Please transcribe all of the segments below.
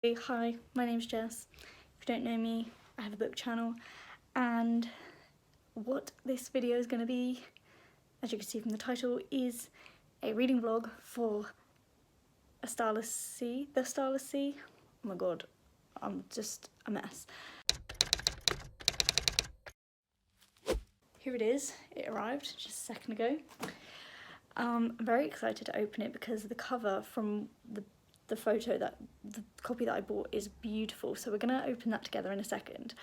Hey, hi, my name's Jess. If you don't know me, I have a book channel, and what this video is going to be, as you can see from the title, is a reading vlog for the Starless Sea. Oh my god, I'm just a mess. Here it is. It arrived just a second ago. I'm very excited to open it because the cover from the copy that I bought is beautiful, so we're gonna open that together in a second.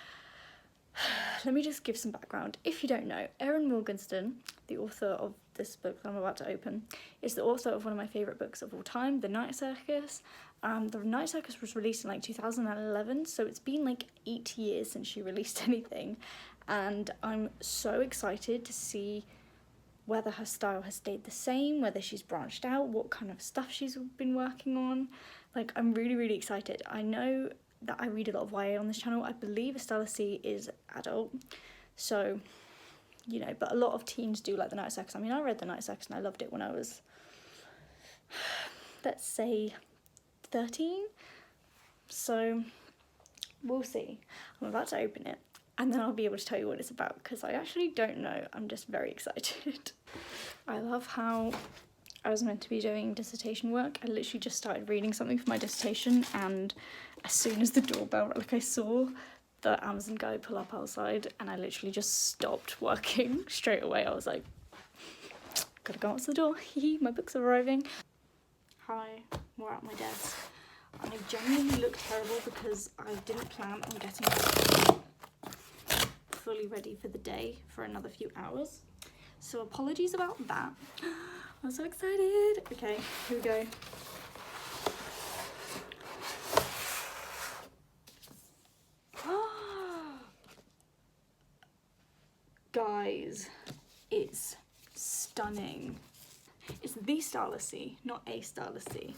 Let me just give some background. If you don't know, Erin Morgenstern, the author of this book that I'm about to open, is the author of one of my favourite books of all time, The Night Circus. The Night Circus was released in like 2011, so it's been like 8 years since she released anything, and I'm so excited to see whether her style has stayed the same, whether she's branched out, what kind of stuff she's been working on. Like, I'm really excited. I know that I read a lot of YA on this channel. I believe Starless Sea is adult, so, you know, but a lot of teens do like The Night Circus. I mean, I read The Night Circus and I loved it when I was, let's say, 13, so we'll see. I'm about to open it, and then I'll be able to tell you what it's about, because I actually don't know. I'm just very excited. I love how I was meant to be doing dissertation work. I literally just started reading something for my dissertation, and as soon as the doorbell, like, I saw the Amazon guy pull up outside, and I literally just stopped working straight away. I was like, gotta go answer the door. My books are arriving. Hi, we're at my desk. I genuinely look terrible because I didn't plan on getting fully ready for the day for another few hours, so apologies about that. I'm so excited. Okay, here we go. Guys, it's stunning. It's the Starless Sea, not a Starless Sea.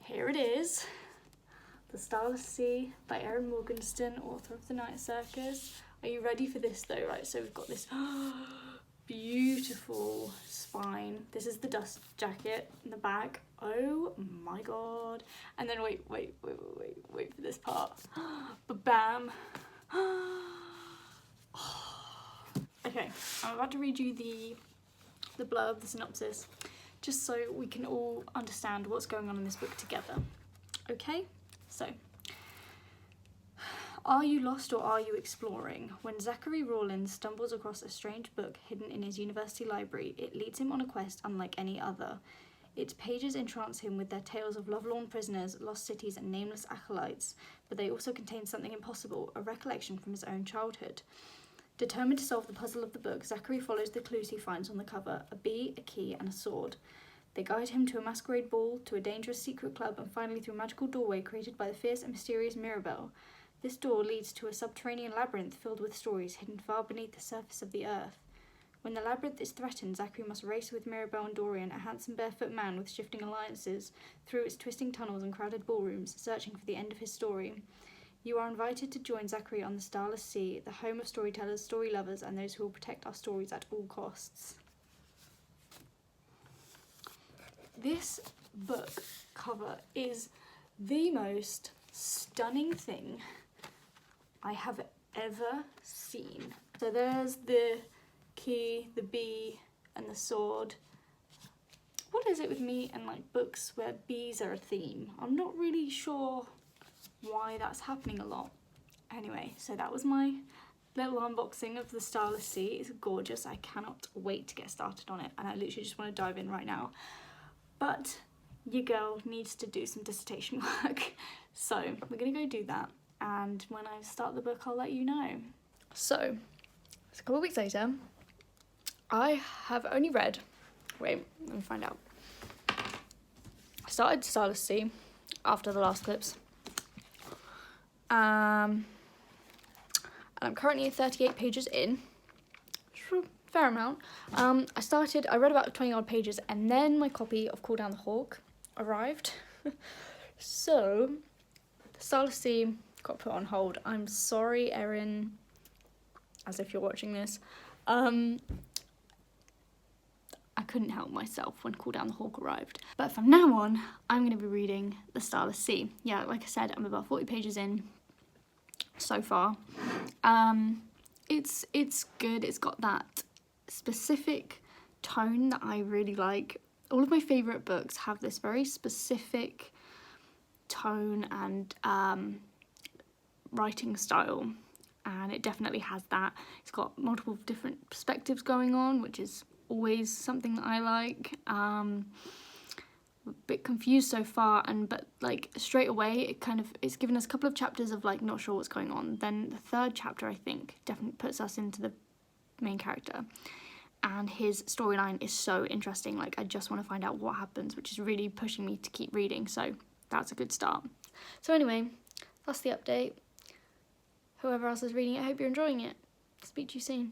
Here it is. The Starless Sea by Erin Morgenstern, author of The Night Circus. Are you ready for this though? Right, so we've got this beautiful spine. This is the dust jacket in the back. Oh my god. And then wait for this part. Ba-bam. Okay, I'm about to read you the blurb, the synopsis, just so we can all understand what's going on in this book together. Okay, so. Are you lost or are you exploring? When Zachary Rawlins stumbles across a strange book hidden in his university library, it leads him on a quest unlike any other. Its pages entrance him with their tales of lovelorn prisoners, lost cities, and nameless acolytes, but they also contain something impossible, a recollection from his own childhood. Determined to solve the puzzle of the book, Zachary follows the clues he finds on the cover: a bee, a key, and a sword. They guide him to a masquerade ball, to a dangerous secret club, and finally through a magical doorway created by the fierce and mysterious Mirabelle. This door leads to a subterranean labyrinth filled with stories hidden far beneath the surface of the earth. When the labyrinth is threatened, Zachary must race with Mirabelle and Dorian, a handsome barefoot man with shifting alliances, through its twisting tunnels and crowded ballrooms, searching for the end of his story. You are invited to join Zachary on the Starless Sea, the home of storytellers, story lovers, and those who will protect our stories at all costs. This book cover is the most stunning thing I have ever seen. So there's the key, the bee, and the sword. What is it with me and like books where bees are a theme? I'm not really sure why that's happening a lot. Anyway, so that was my little unboxing of the Starless Sea. It's gorgeous. I cannot wait to get started on it, and I literally just want to dive in right now. But your girl needs to do some dissertation work, so we're gonna go do that, and when I start the book I'll let you know. So it's a couple of weeks later. I have only read, wait, let me find out. I started Starless Sea after the last clips, and I'm currently 38 pages in, fair amount. I read about 20 odd pages, and then my copy of Call Down the Hawk arrived. So Starless Sea got put on hold. I'm sorry, Erin, as if you're watching this. I couldn't help myself when Call Down the Hawk arrived. But from now on, I'm going to be reading The Starless Sea. Yeah, like I said, I'm about 40 pages in so far. It's good. It's got that specific tone that I really like. All of my favourite books have this very specific tone and writing style, and it definitely has that. It's got multiple different perspectives going on, which is always something that I like. A bit confused so far, but like straight away it's given us a couple of chapters of like not sure what's going on. Then the third chapter, I think, definitely puts us into the main character, and his storyline is so interesting. Like I just want to find out what happens, which is really pushing me to keep reading, so that's a good start. So anyway, that's the update. Whoever else is reading it, I hope you're enjoying it. Speak to you soon.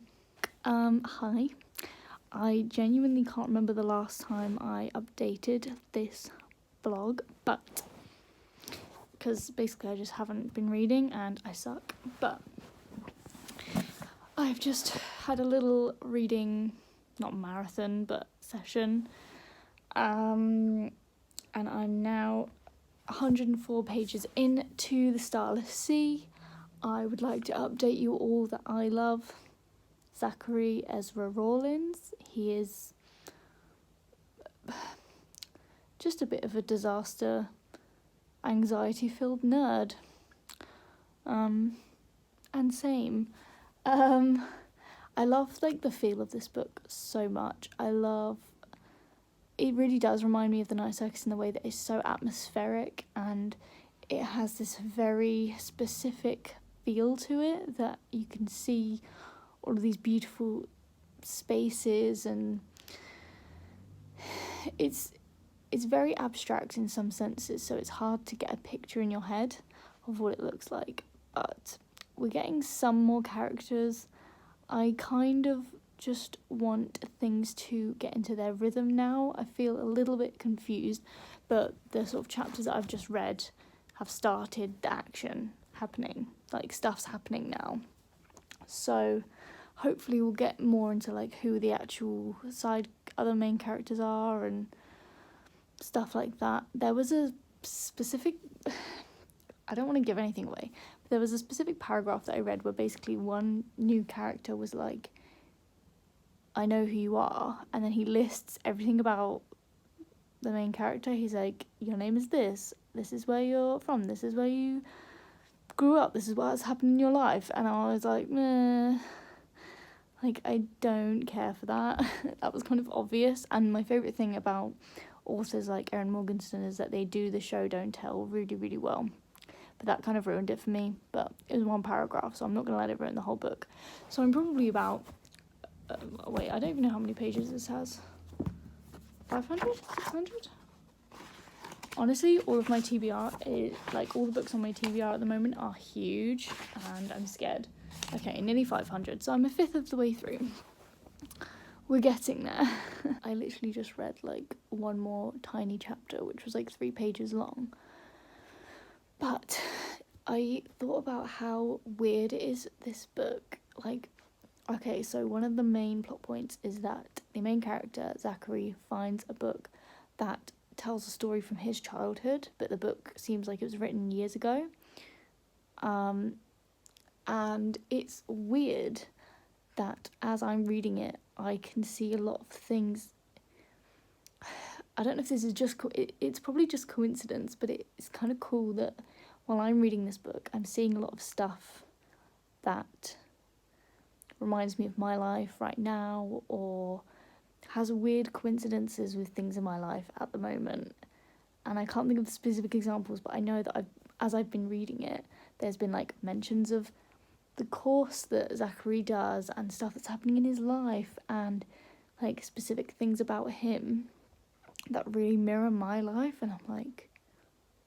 Hi. I genuinely can't remember the last time I updated this blog, but because basically I just haven't been reading and I suck. But I've just had a little reading, not marathon, but session, and I'm now 104 pages into The Starless Sea. I would like to update you all that I love Zachary Ezra Rawlins. He is just a bit of a disaster, anxiety-filled nerd. And same. I love like the feel of this book so much. It really does remind me of The Night Circus in the way that it's so atmospheric, and it has this very specific feel to it that you can see all of these beautiful spaces, and it's very abstract in some senses, so it's hard to get a picture in your head of what it looks like. But we're getting some more characters. I kind of just want things to get into their rhythm now. I feel a little bit confused, but the sort of chapters that I've just read have started the action happening, like stuff's happening now. So hopefully we'll get more into like who the actual other main characters are and stuff like that. There was a specific, I don't want to give anything away, but there was a specific paragraph that I read where basically one new character was like, I know who you are, and then he lists everything about the main character. He's like, your name is this is where you're from, this is where you grew up, this is what's happened in your life. And I was like, meh, like I don't care for that. That was kind of obvious. And my favourite thing about authors like Erin Morgenstern is that they do the show don't tell really, really well. But that kind of ruined it for me. But it was one paragraph, so I'm not going to let it ruin the whole book. So I'm probably about, wait, I don't even know how many pages this has. 500? 600? Honestly, all of my TBR, all the books on my TBR at the moment are huge, and I'm scared. Okay, nearly 500, so I'm a fifth of the way through. We're getting there. I literally just read, like, one more tiny chapter, which was, like, 3 pages long. But I thought about how weird it is, this book. Like, okay, so one of the main plot points is that the main character, Zachary, finds a book that tells a story from his childhood, but the book seems like it was written years ago. And it's weird that as I'm reading it, I can see a lot of things. I don't know if this is just, it's probably just coincidence, but it's kind of cool that while I'm reading this book, I'm seeing a lot of stuff that reminds me of my life right now, or has weird coincidences with things in my life at the moment. And I can't think of the specific examples, but I know that as I've been reading it, there's been like mentions of the course that Zachary does and stuff that's happening in his life, and like specific things about him that really mirror my life. And I'm like,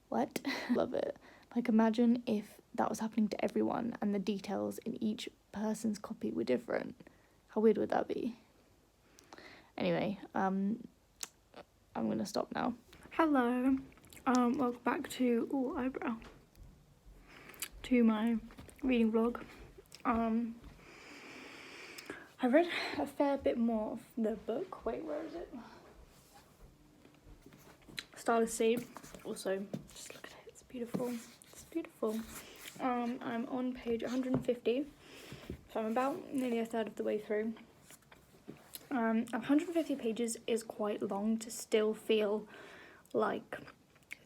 what? Love it. Like, imagine if that was happening to everyone and the details in each person's copy were different. How weird would that be? Anyway, I'm gonna stop now. Hello, welcome back to eyebrow to my reading vlog. I read a fair bit more of the book. Wait, where is it? Starless Sea. Also, just look at it. It's beautiful. It's beautiful. I'm on page 150, so I'm about nearly a third of the way through. 150 pages is quite long to still feel like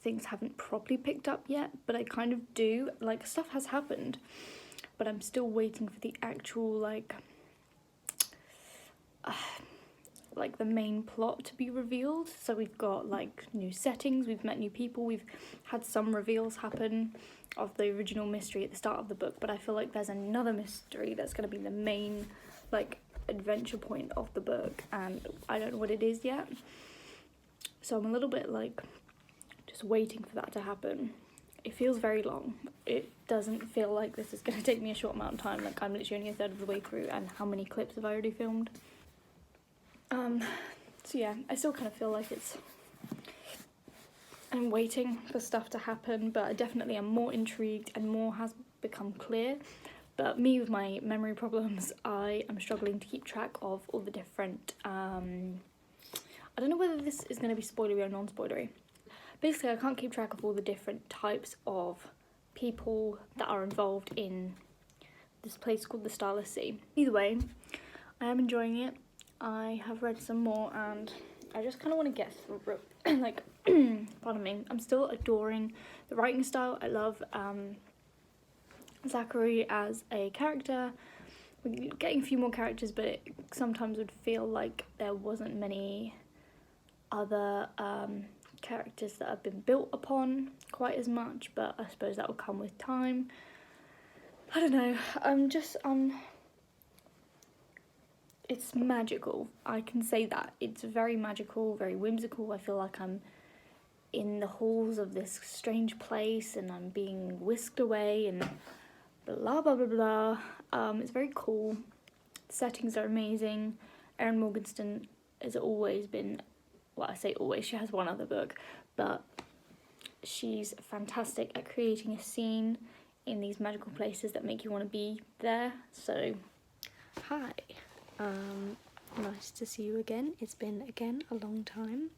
things haven't properly picked up yet, but I kind of do. Like, stuff has happened, but I'm still waiting for the actual, like the main plot to be revealed. So we've got like new settings, we've met new people, we've had some reveals happen of the original mystery at the start of the book, but I feel like there's another mystery that's going to be the main like adventure point of the book, and I don't know what it is yet. So I'm a little bit like just waiting for that to happen. It feels very long. It doesn't feel like this is going to take me a short amount of time. Like, I'm literally only a third of the way through, and how many clips have I already filmed? So yeah, I still kind of feel like I'm waiting for stuff to happen, but I definitely am more intrigued and more has become clear. But me with my memory problems, I am struggling to keep track of all the different, I don't know whether this is going to be spoilery or non-spoilery. Basically, I can't keep track of all the different types of people that are involved in this place called the Starless Sea. Either way, I am enjoying it. I have read some more and I just kind of want to get through like, pardon me, I'm still adoring the writing style. I love Zachary as a character. We're getting a few more characters, but it sometimes would feel like there wasn't many other characters that have been built upon quite as much, but I suppose that will come with time. I don't know, it's magical, I can say that. It's very magical, very whimsical. I feel like I'm in the halls of this strange place and I'm being whisked away and blah blah blah blah. It's very cool. The settings are amazing. Erin Morgenstern has always been, well, I say always, she has one other book, but she's fantastic at creating a scene in these magical places that make you want to be there. So, hi. Nice to see you again. It's been, again, a long time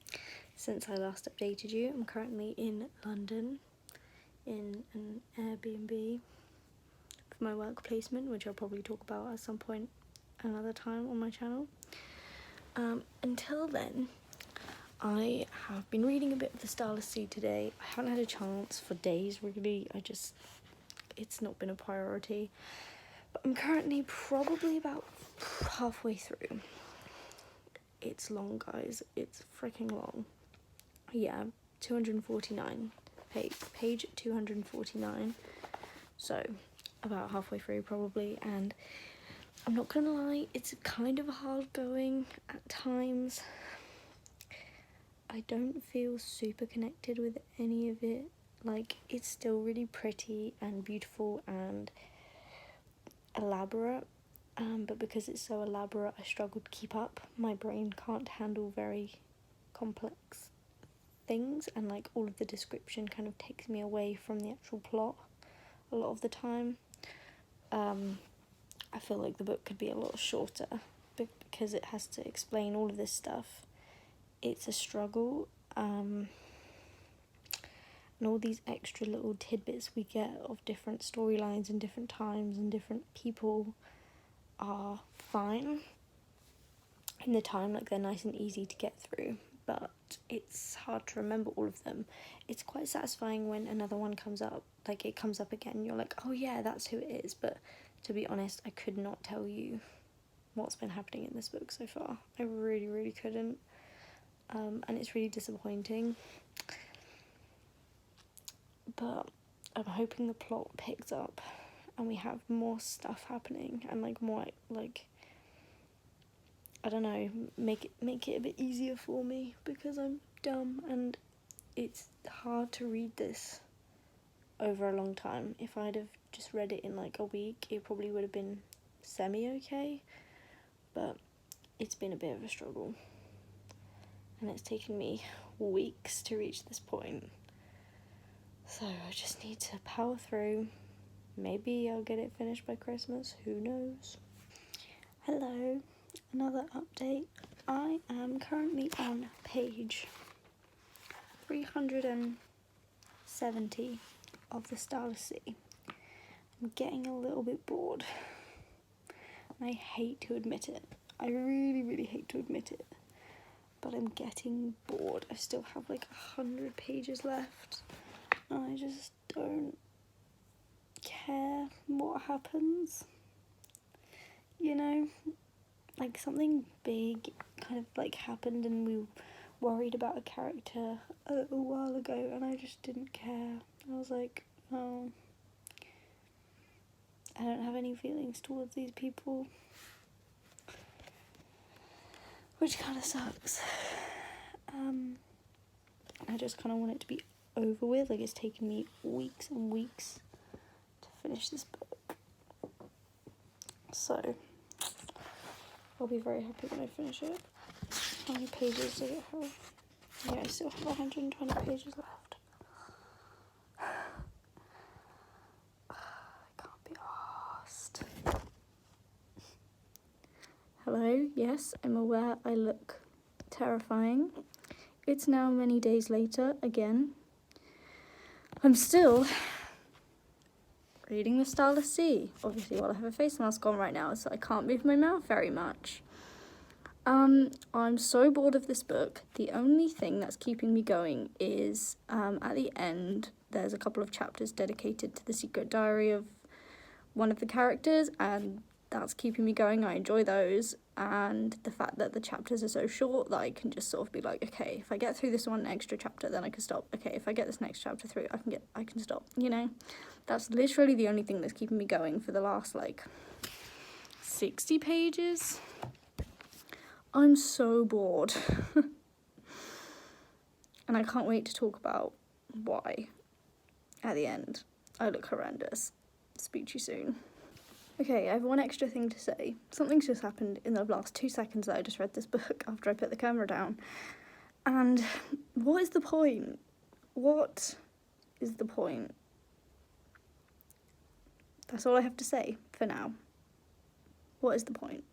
since I last updated you. I'm currently in London in an Airbnb for my work placement, which I'll probably talk about at some point another time on my channel. Until then, I have been reading a bit of the Starless Sea today. I haven't had a chance for days, really. It's not been a priority. But I'm currently probably about halfway through. It's long, guys. It's freaking long. Yeah, 249. Page 249. So, about halfway through, probably. And I'm not gonna lie, it's kind of hard going at times. I don't feel super connected with any of it. Like, it's still really pretty and beautiful and elaborate, but because it's so elaborate, I struggle to keep up. My brain can't handle very complex things, and like all of the description kind of takes me away from the actual plot a lot of the time. I feel like the book could be a lot shorter, but because it has to explain all of this stuff, it's a struggle. And all these extra little tidbits we get of different storylines and different times and different people are fine in the time, like they're nice and easy to get through, but it's hard to remember all of them. It's quite satisfying when another one comes up, like it comes up again and you're like, oh yeah, that's who it is. But to be honest, I could not tell you what's been happening in this book so far. I really couldn't, and it's really disappointing. But I'm hoping the plot picks up and we have more stuff happening and like more like, I don't know, make it a bit easier for me because I'm dumb and it's hard to read this over a long time. If I'd have just read it in like a week, it probably would have been semi-okay, but it's been a bit of a struggle and it's taken me weeks to reach this point. So I just need to power through. Maybe I'll get it finished by Christmas, who knows. Hello, another update. I am currently on page 370 of the Starless Sea. I'm getting a little bit bored. I hate to admit it. I really, really hate to admit it. But I'm getting bored. I still have like 100 pages left. And I just don't care what happens. You know, like something big kind of like happened and we worried about a character a little while ago and I just didn't care. I was like, oh, I don't have any feelings towards these people. Which kind of sucks. I just kind of want it to be over with. Like, it's taken me weeks and weeks to finish this book. So, I'll be very happy when I finish it. How many pages does it have? Yeah, I still have 120 pages left. I can't be arsed. Hello, yes, I'm aware I look terrifying. It's now many days later again. I'm still reading the Starless Sea, obviously while I have a face mask on right now, so I can't move my mouth very much. I'm so bored of this book. The only thing that's keeping me going is at the end there's a couple of chapters dedicated to the secret diary of one of the characters, and that's keeping me going. I enjoy those, and the fact that the chapters are so short that I can just sort of be like, okay, if I get through this one extra chapter, then I can stop. Okay, if I get this next chapter through, I can stop, you know? That's literally the only thing that's keeping me going for the last, like, 60 pages. I'm so bored. And I can't wait to talk about why at the end. I look horrendous. Speak to you soon. Okay, I have one extra thing to say. Something's just happened in the last 2 seconds that I just read this book after I put the camera down. And what is the point? What is the point? That's all I have to say for now. What is the point?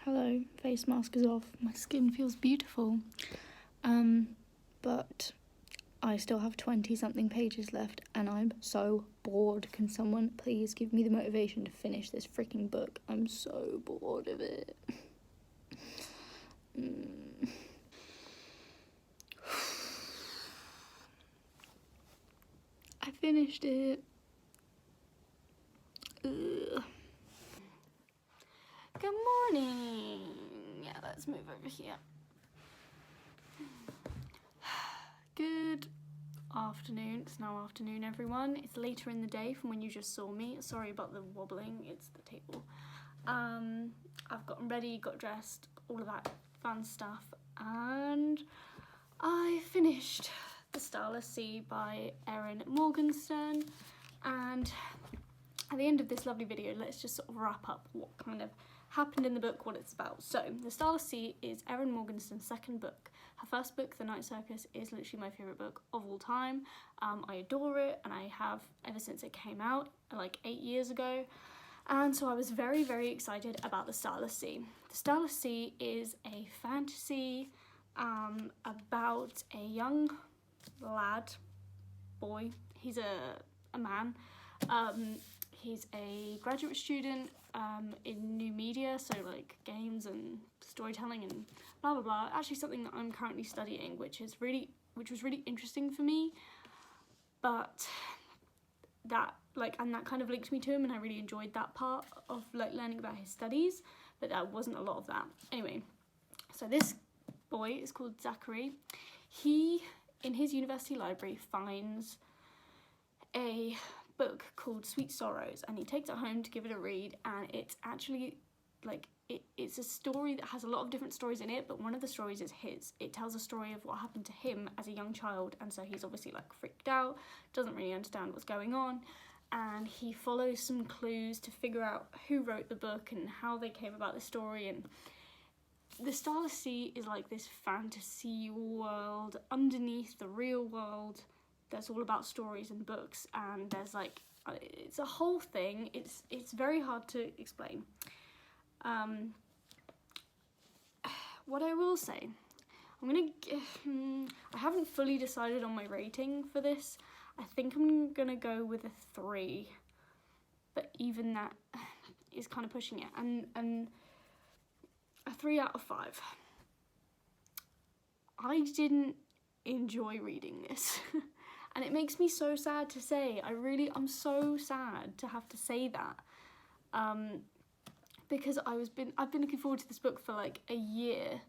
Hello, face mask is off. My skin feels beautiful. But I still have 20-something pages left and I'm so bored. Can someone please give me the motivation to finish this freaking book? I'm so bored of it. I finished it. Ugh. Good morning. Yeah, let's move over here. Good afternoon. It's now afternoon, everyone. It's later in the day from when you just saw me. Sorry about the wobbling. It's the table. I've gotten ready, got dressed, all of that fun stuff, and I finished The Starless Sea by Erin Morgenstern. And at the end of this lovely video, let's just sort of wrap up what kind of happened in the book, what it's about. So, The Starless Sea is Erin Morgenstern's second book. Her first book, The Night Circus, is literally my favourite book of all time. I adore it, and I have ever since it came out, like 8 years ago. And so I was very, very excited about The Starless Sea. The Starless Sea is a fantasy about a young lad, boy. He's a man. He's a graduate student in new media, so like games and storytelling and blah blah blah. Actually, something that I'm currently studying, which was really interesting for me. But that kind of linked me to him, and I really enjoyed that part of like learning about his studies. But there wasn't a lot of that. Anyway, so this boy is called Zachary. He, in his university library, finds a book called Sweet Sorrows, and he takes it home to give it a read, and it's actually like it's a story that has a lot of different stories in it, but one of the stories is his. It tells a story of what happened to him as a young child, and so he's obviously like freaked out, doesn't really understand what's going on, and he follows some clues to figure out who wrote the book and how they came about the story. And the Starless Sea is like this fantasy world underneath the real world that's all about stories and books, and there's like, it's a whole thing. It's very hard to explain. What I will say, I haven't fully decided on my rating for this. I think I'm gonna go with a 3, but even that is kind of pushing it, and a 3 out of 5. I didn't enjoy reading this. And it makes me so sad to say. I'm so sad to have to say that. Because I've been looking forward to this book for like a year,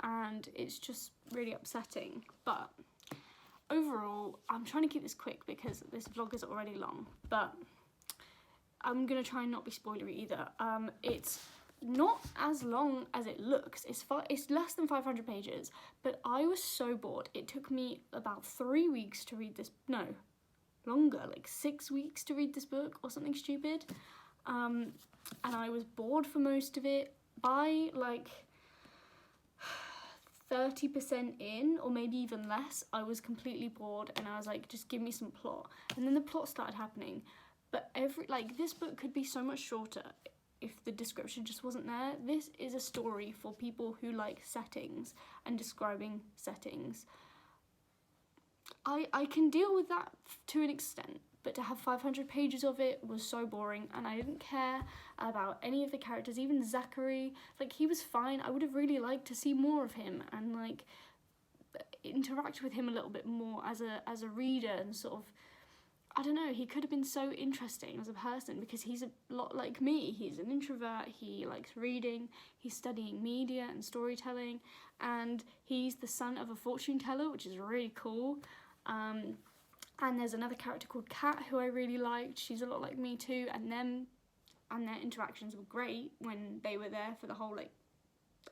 and it's just really upsetting. But overall, I'm trying to keep this quick because this vlog is already long, but I'm gonna try and not be spoilery either. It's not as long as it looks. It's less than 500 pages, but I was so bored. It took me about 3 weeks to read this. No, longer, like 6 weeks to read this book or something stupid. And I was bored for most of it. By like 30% in, or maybe even less, I was completely bored, and I was like, just give me some plot. And then the plot started happening. But this book could be so much shorter if the description just wasn't there. This is a story for people who like settings and describing settings. I can deal with that to an extent, but to have 500 pages of it was so boring, and I didn't care about any of the characters, even Zachary. Like, he was fine. I would have really liked to see more of him and like interact with him a little bit more as a reader, and sort of, I don't know, he could have been so interesting as a person, because he's a lot like me. He's an introvert, he likes reading, he's studying media and storytelling, and he's the son of a fortune teller, which is really cool. And there's another character called Kat who I really liked. She's a lot like me too, and their interactions were great when they were there for the whole, like,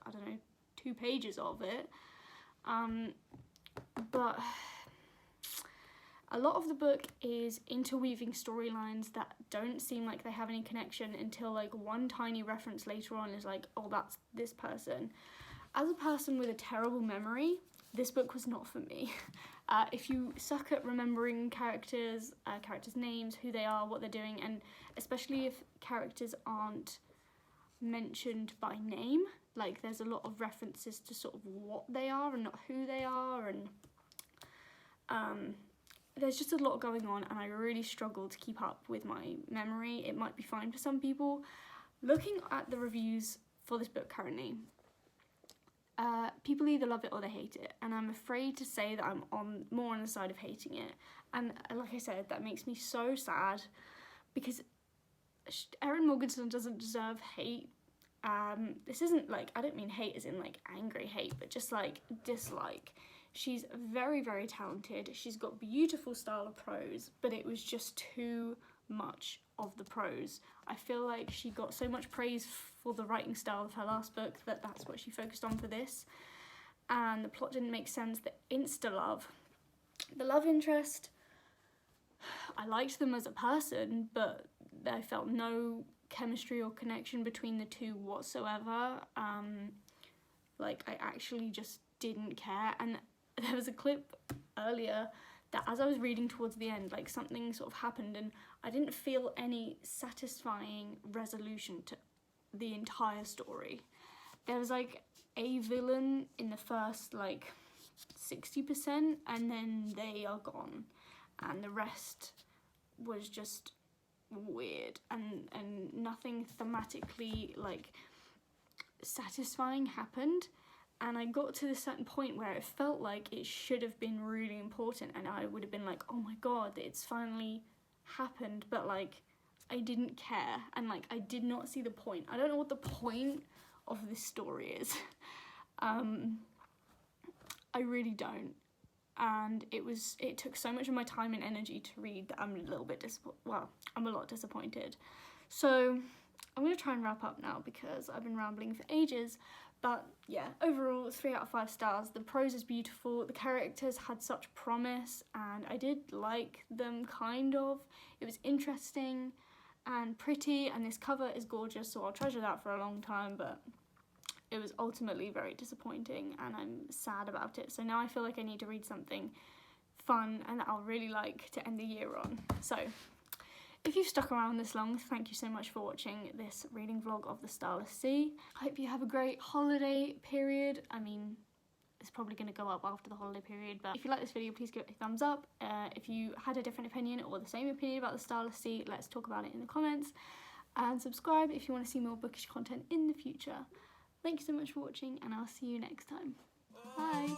I don't know, 2 pages of it. But a lot of the book is interweaving storylines that don't seem like they have any connection until like one tiny reference later on is like, oh, that's this person. As a person with a terrible memory, this book was not for me. If you suck at remembering characters' names, who they are, what they're doing, and especially if characters aren't mentioned by name, like there's a lot of references to sort of what they are and not who they are, and there's just a lot going on, and I really struggle to keep up with my memory. It might be fine for some people. Looking at the reviews for this book currently, people either love it or they hate it, and I'm afraid to say that I'm more on the side of hating it. And like I said, that makes me so sad, because Erin Morgenstern doesn't deserve hate. This isn't like, I don't mean hate as in like angry hate, but just like dislike. She's very, very talented. She's got beautiful style of prose, but it was just too much of the prose. I feel like she got so much praise for the writing style of her last book that that's what she focused on for this. And the plot didn't make sense. The insta-love, the love interest, I liked them as a person, but I felt no chemistry or connection between the two whatsoever. Like, I actually just didn't care. And there was a clip earlier that as I was reading towards the end, like something sort of happened, and I didn't feel any satisfying resolution to the entire story. There was like a villain in the first like 60%, and then they are gone, and the rest was just weird, and nothing thematically like satisfying happened. And I got to this certain point where it felt like it should have been really important, and I would have been like, oh my god, it's finally happened, but like I didn't care, and like I did not see the point. I don't know what the point of this story is. I really don't. And it took so much of my time and energy to read that I'm a lot disappointed. So I'm going to try and wrap up now because I've been rambling for ages. But yeah, overall, 3 out of 5 stars. The prose is beautiful. The characters had such promise, and I did like them, kind of. It was interesting and pretty, and this cover is gorgeous, so I'll treasure that for a long time, but it was ultimately very disappointing, and I'm sad about it. So now I feel like I need to read something fun and that I'll really like to end the year on. So If you've stuck around this long, thank you so much for watching this reading vlog of the Starless Sea. I hope you have a great holiday period. I mean, it's probably going to go up after the holiday period, but if you like this video, please give it a thumbs up. If you had a different opinion or the same opinion about the Starless Sea, let's talk about it in the comments. And subscribe if you want to see more bookish content in the future. Thank you so much for watching, and I'll see you next time. Bye!